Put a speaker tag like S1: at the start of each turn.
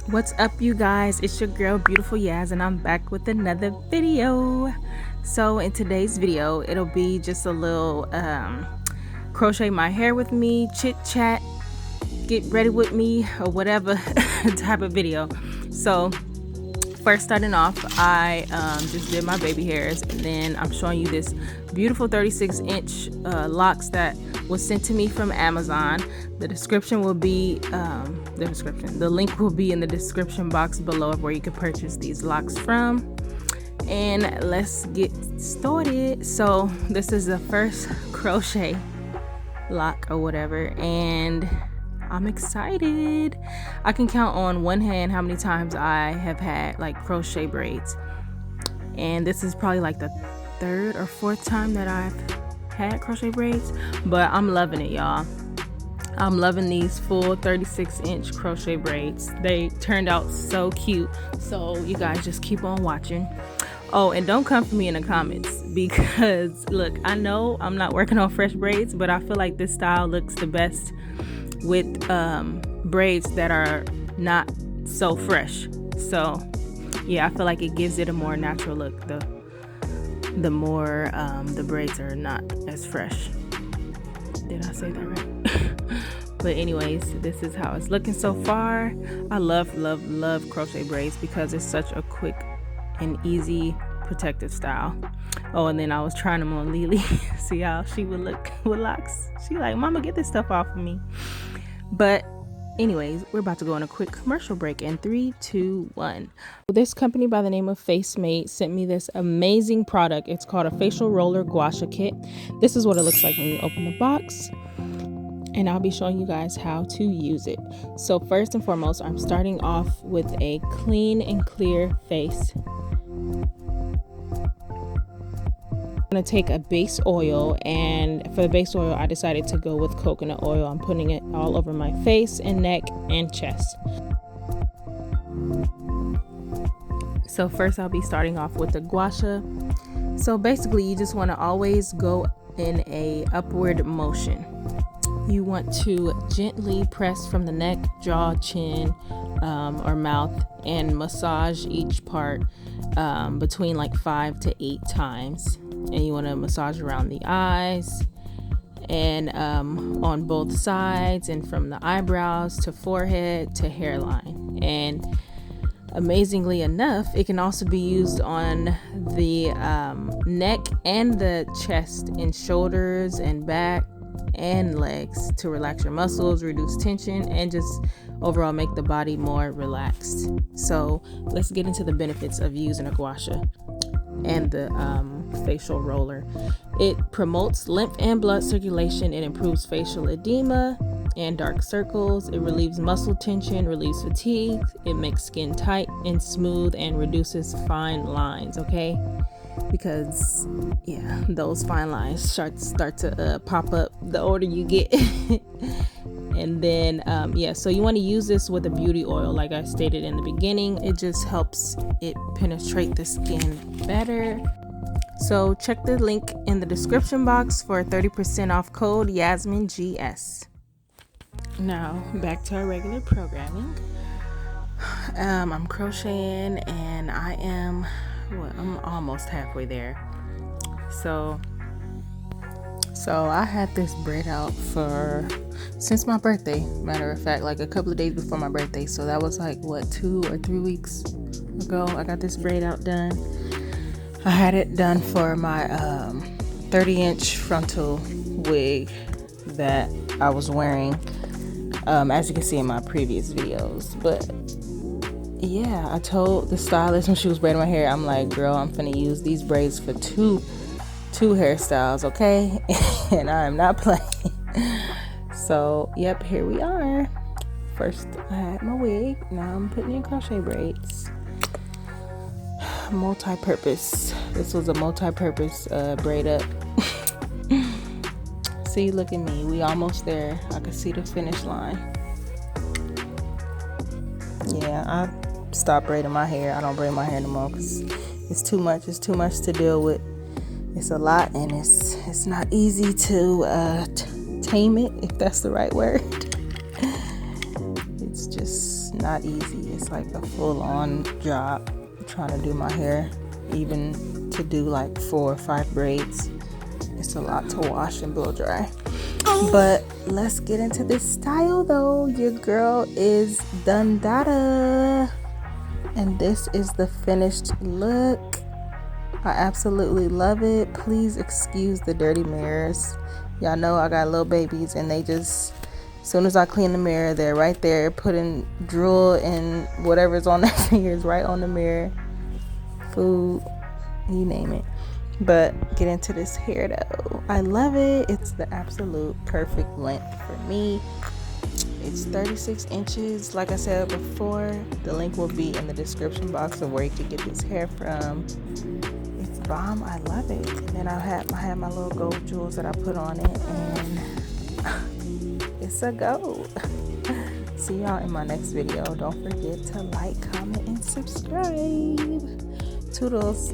S1: What's up, you guys? It's your girl Beautiful Yaz, and I'm back with another video. So in today's video, it'll be just a little crochet my hair with me, chit chat, get ready with me, or whatever type of video. So first, starting off, I just did my baby hairs, and then I'm showing you this beautiful 36-inch locks that was sent to me from Amazon. The description will be the link will be in the description box below of where you can purchase these locks from. And let's get started. So this is the first crochet lock or whatever, and I'm excited. I can count on one hand how many times I have had like crochet braids, and this is probably like the third or fourth time that I've had crochet braids, but I'm loving it, y'all. I'm loving these full 36-inch crochet braids. They turned out so cute, so you guys just keep on watching. Oh, and don't come for me in the comments, because look, I know I'm not working on fresh braids, but I feel like this style looks the best with braids that are not so fresh. So yeah, I feel like it gives it a more natural look, the more the braids are not as fresh. Did I say that right? But anyways, this is how it's looking so far. I love crochet braids because it's such a quick and easy protective style. Oh, and then I was trying them on Lily. See how she would look with locks. She like, mama, get this stuff off of me. But anyways, we're about to go on a quick commercial break in 3, 2, 1. This company by the name of FaceMate sent me this amazing product. It's called a facial roller Guasha kit. This is what it looks like when you open the box, and I'll be showing you guys how to use it. So first and foremost, I'm starting off with a clean and clear face. I'm going to take a base oil, and for the base oil I decided to go with coconut oil. I'm putting it all over my face and neck and chest. So first I'll be starting off with the guasha. So basically you just want to always go in a upward motion. You want to gently press from the neck, jaw, chin, or mouth, and massage each part between like 5 to 8 times. And you want to massage around the eyes and on both sides, and from the eyebrows to forehead to hairline. And amazingly enough, it can also be used on the neck and the chest and shoulders and back and legs to relax your muscles, reduce tension, and just overall make the body more relaxed. So let's get into the benefits of using a guasha and the facial roller. It promotes lymph and blood circulation. It improves facial edema and dark circles. It relieves muscle tension, relieves fatigue. It makes skin tight and smooth and reduces fine lines, okay? Because yeah, those fine lines start to pop up the older you get. And then so you want to use this with a beauty oil, like I stated in the beginning. It just helps it penetrate the skin better. So check the link in the description box for a 30% off code YasminGS. Now back to our regular programming. I'm crocheting, and I'm almost halfway there. So I had this braid out since my birthday. Matter of fact, like a couple of days before my birthday. So that was like 2 or 3 weeks ago. I got this braid out done. I had it done for my 30-inch frontal wig that I was wearing, as you can see in my previous videos. But yeah, I told the stylist when she was braiding my hair, I'm like, girl, I'm finna use these braids for two hairstyles, okay? And I'm not playing. So yep, here we are. First I had my wig, now I'm putting in crochet braids. Multi-purpose. This was a multi-purpose braid up. See, look at me, we almost there. I can see the finish line. Yeah, I stopped braiding my hair. I don't braid my hair anymore because it's too much to deal with. It's a lot, and it's not easy to tame it, if that's the right word. It's just not easy. It's like a full-on job trying to do my hair, even to do like 4 or 5 braids. It's a lot to wash and blow dry. But let's get into this style though. Your girl is done dada, and this is the finished look. I absolutely love it. Please excuse the dirty mirrors. Y'all know I got little babies, and they just, as soon as I clean the mirror, they're right there putting drool and whatever's on their fingers right on the mirror. Food, you name it. But get into this hair though. I love it. It's the absolute perfect length for me. It's 36 inches. Like I said before, the link will be in the description box of where you can get this hair from. It's bomb. I love it. And then I have my little gold jewels that I put on it, and it's a go. See y'all in my next video. Don't forget to like, comment, and subscribe. Toodles.